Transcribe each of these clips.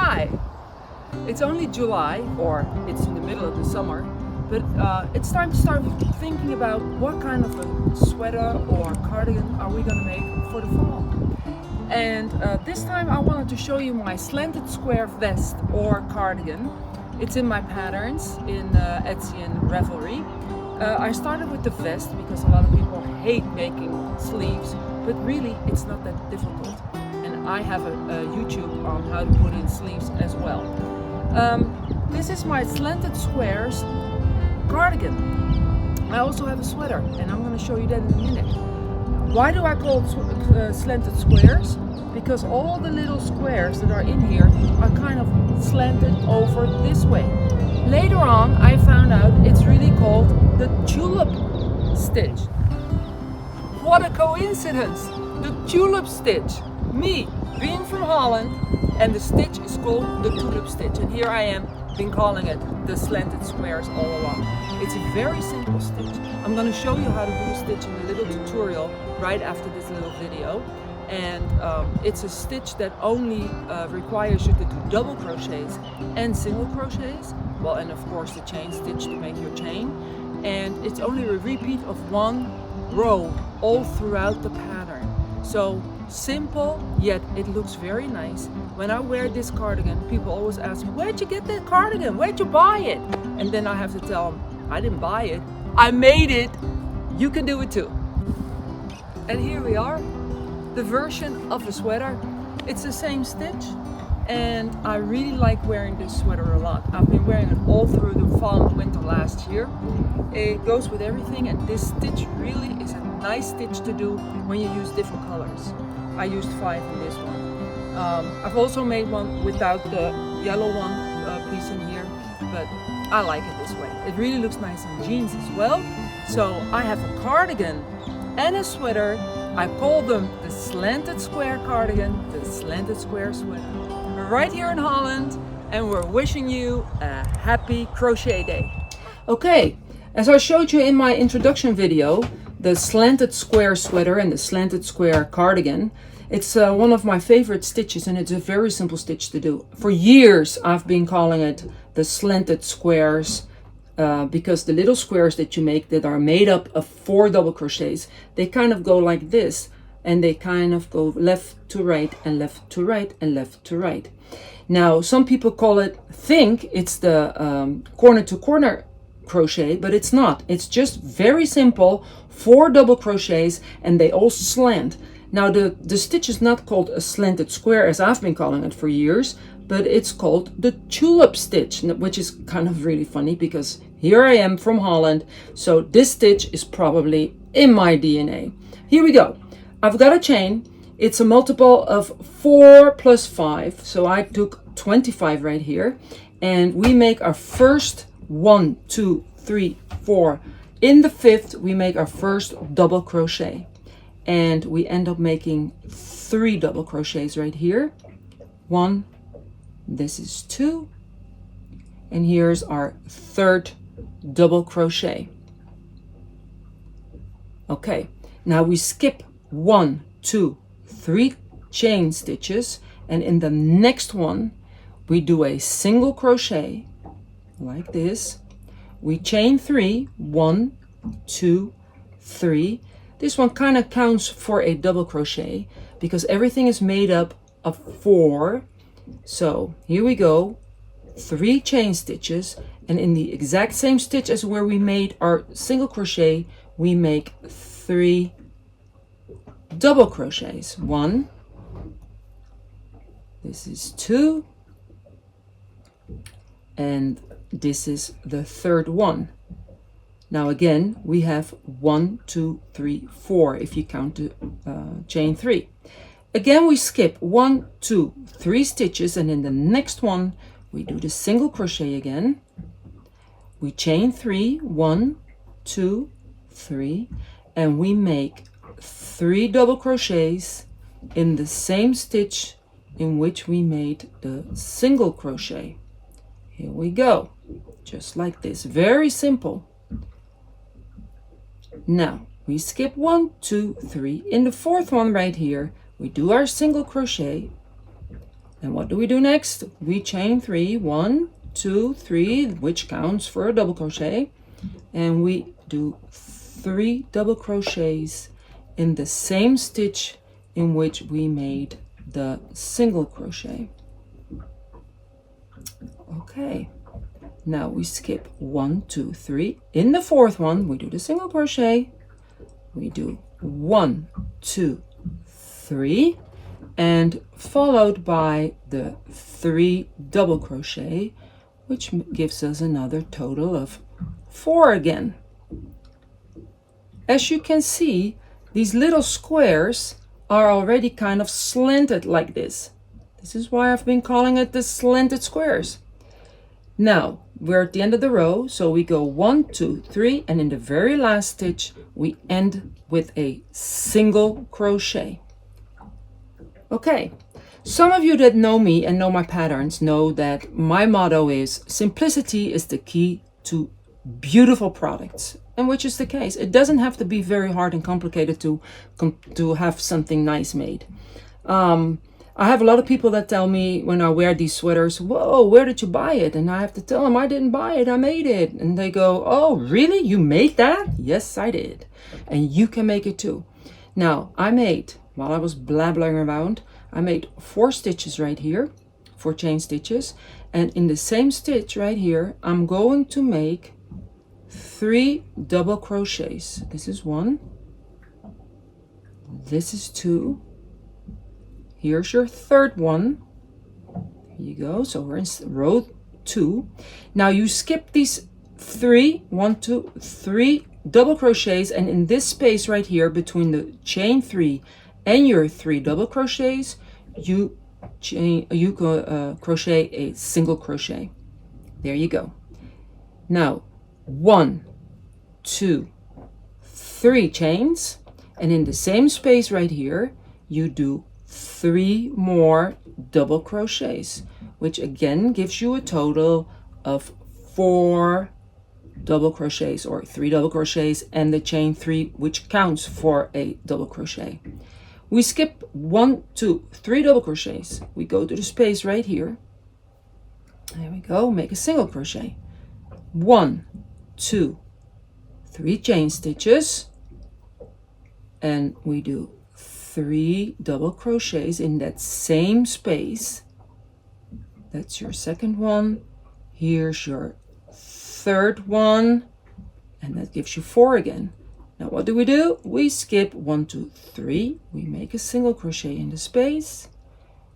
Hi! It's only July, or it's in the middle of the summer, but it's time to start thinking about what kind of a sweater or cardigan are we going to make for the fall. And this time I wanted to show you my slanted square vest or cardigan. It's in my patterns in Etsy and Ravelry. I started with the vest because a lot of people hate making sleeves, but really it's not that difficult. And I have a YouTube on how to put in sleeves as well. This is my Slanted Squares cardigan. I also have a sweater, and I'm going to show you that in a minute. Why do I call it Slanted Squares? Because all the little squares that are in here are kind of slanted over this way. Later on I found out it's really called the Tulip Stitch. What a coincidence! The Tulip Stitch. Me being from Holland, and the stitch is called the Tulip Stitch, and here I am been calling it the Slanted Squares all along. It's a very simple stitch. I'm going to show you how to do the stitch in a little tutorial right after this little video. And it's a stitch that only requires you to do double crochets and single crochets, well, and of course the chain stitch to make your chain, and it's only a repeat of one row all throughout the pattern. So simple, yet it looks very nice. When I wear this cardigan, people always ask me, where'd you get that cardigan? Where'd you buy it? And then I have to tell them, I didn't buy it, I made it. You can do it too. And here we are, the version of a sweater. It's the same stitch, and I really like wearing this sweater a lot. I've been wearing it all through the fall and winter last year. It goes with everything, and this stitch really is a nice stitch to do when you use different colors. I used 5 in this one. I've also made one without the yellow one piece in here, but I like it this way. It really looks nice in jeans as well. So I have a cardigan and a sweater. I call them the Slanted Square cardigan, the Slanted Square sweater. We're right here in Holland, and we're wishing you a happy crochet day. Okay, as I showed you in my introduction video, the Slanted Square sweater and the Slanted Square cardigan, it's one of my favorite stitches, and it's a very simple stitch to do. For years I've been calling it the Slanted Squares because the little squares that you make that are made up of 4 double crochets, they kind of go like this, and they kind of go left to right and left to right and left to right. Now some people think it's the corner to corner crochet, but it's not. It's just very simple 4 double crochets, and they all slant. Now the stitch is not called a slanted square as I've been calling it for years, but it's called the Tulip Stitch, which is kind of really funny because here I am from Holland, so this stitch is probably in my DNA. Here we go. I've got a chain. It's a multiple of 4 plus 5, so I took 25 right here, and we make our first 1, 2, 3, 4. In the 5th we make our first double crochet, and we end up making 3 double crochets right here. 1, this is 2, and here's our 3rd double crochet. Okay, now we skip 1, 2, 3 chain stitches, and in the next one we do a single crochet like this. We chain 3, 1, 2, 3. This one kind of counts for a double crochet because everything is made up of 4. So here we go, 3 chain stitches, and in the exact same stitch as where we made our single crochet, we make 3 double crochets. 1, this is 2, and this is the 3rd one. Now again we have 1, 2, 3, 4 if you count the chain 3. Again we skip 1, 2, 3 stitches, and in the next one we do the single crochet again. We chain 3, 1, 2, 3, and we make 3 double crochets in the same stitch in which we made the single crochet. Here we go, just like this, very simple. Now we skip 1, 2, 3. In the 4th one right here we do our single crochet, And what do we do next? We chain 3, 1, 2, 3, which counts for a double crochet, and we do 3 double crochets in the same stitch in which we made the single crochet. Okay, now we skip 1, 2, 3. In the fourth one, we do the single crochet. We do 1, 2, 3, and followed by the 3 double crochet, which gives us another total of 4 again. As you can see, these little squares are already kind of slanted like this. This is why I've been calling it the slanted squares. Now we're at the end of the row, so we go 1, 2, 3, and in the very last stitch we end with a single crochet. Okay, some of you that know me and know my patterns know that my motto is simplicity is the key to beautiful products, and which is the case. It doesn't have to be very hard and complicated to have something nice made. I have a lot of people that tell me when I wear these sweaters, whoa, where did you buy it? And I have to tell them I didn't buy it, I made it. And they go, oh, really? You made that? Yes, I did. And you can make it too. Now, I made, while I was blabbering around, I made 4 stitches right here, 4 chain stitches. And in the same stitch right here, I'm going to make 3 double crochets. This is 1. This is 2. Here's your third one. There you go. So we're in row 2. Now you skip these 3, 1, 2, 3 double crochets, and in this space right here between the chain 3 and your 3 double crochets, you crochet a single crochet. There you go. Now 1, 2, 3 chains, and in the same space right here you do 3 more double crochets, which again gives you a total of 4 double crochets, or 3 double crochets and the chain 3, which counts for a double crochet. We skip 1, 2, 3 double crochets. We go to the space right here. There we go. Make a single crochet. 1, 2, 3 chain stitches, and we do 3 double crochets in that same space. That's your second one. Here's your third one, and that gives you 4 again. Now what do? We skip 1, 2, 3. We make a single crochet in the space.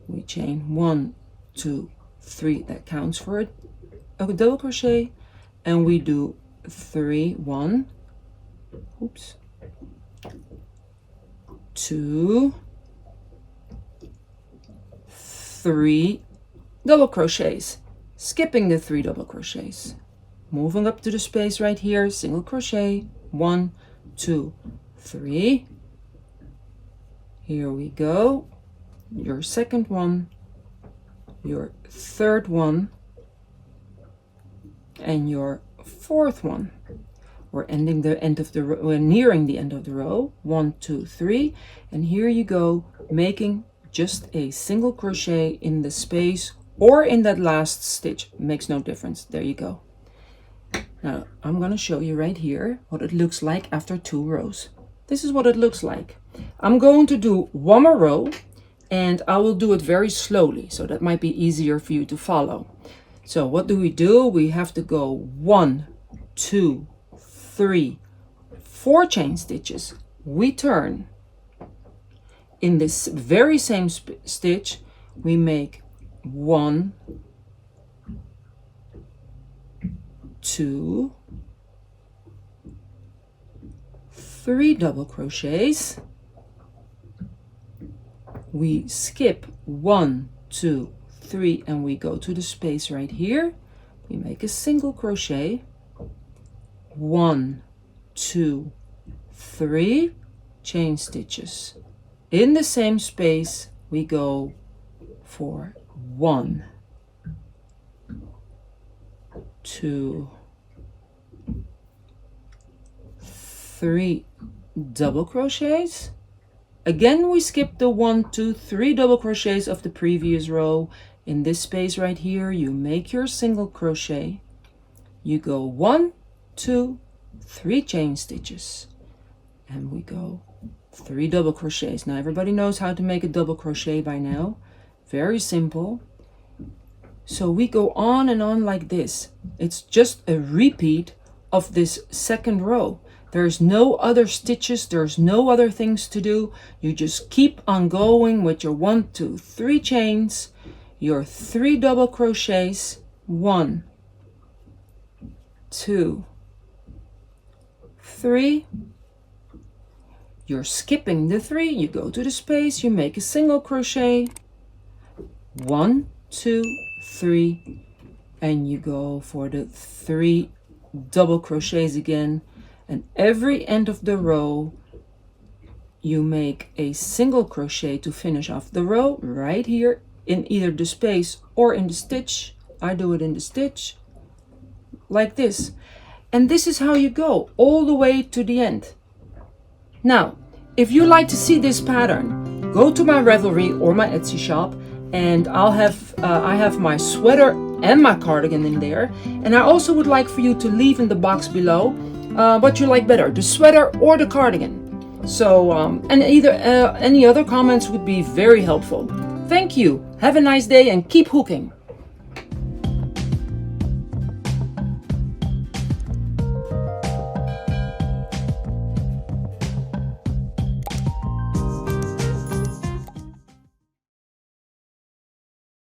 We chain 1, 2, 3. That counts for a double crochet, and we do 3, 1, oops, 2, 3 double crochets, skipping the 3 double crochets, moving up to the space right here, single crochet, 1, 2, 3. Here we go. Your second one, your third one, and your fourth one. We're ending the end of the row, we're nearing the end of the row. 1, 2, 3, and here you go, making just a single crochet in the space or in that last stitch, makes no difference. There you go. Now I'm going to show you right here what it looks like after 2 rows. This is what it looks like. I'm going to do 1 more row, and I will do it very slowly, so that might be easier for you to follow. So what do? We have to go 1, 2, 3, 4 chain stitches. We turn. In this very same stitch, we make 1, 2, 3 double crochets. We skip 1, 2, 3, and we go to the space right here. We make a single crochet. 1, 2, 3 chain stitches. In the same space, we go for 1, 2, 3 double crochets, Again, we skip the 1, 2, 3 double crochets of the previous row. In this space right here, you make your single crochet. You go 1, 2, 3 chain stitches, and we go 3 double crochets. Now everybody knows how to make a double crochet by now. Very simple. So we go on and on like this. It's just a repeat of this second row. There's no other stitches, there's no other things to do. You just keep on going with your 1, 2, 3 chains, your 3 double crochets, 1, 2, 3. You're skipping the 3, you go to the space, you make a single crochet, 1, 2, 3, and you go for the 3 double crochets again. And every end of the row you make a single crochet to finish off the row right here in either the space or in the stitch. I do it in the stitch like this, and this is how you go all the way to the end. Now if you like to see this pattern, go to my Ravelry or my Etsy shop, and I have my sweater and my cardigan in there, and I also would like for you to leave in the box below what you like better, the sweater or the cardigan. So and either any other comments would be very helpful. Thank you, have a nice day, and keep hooking.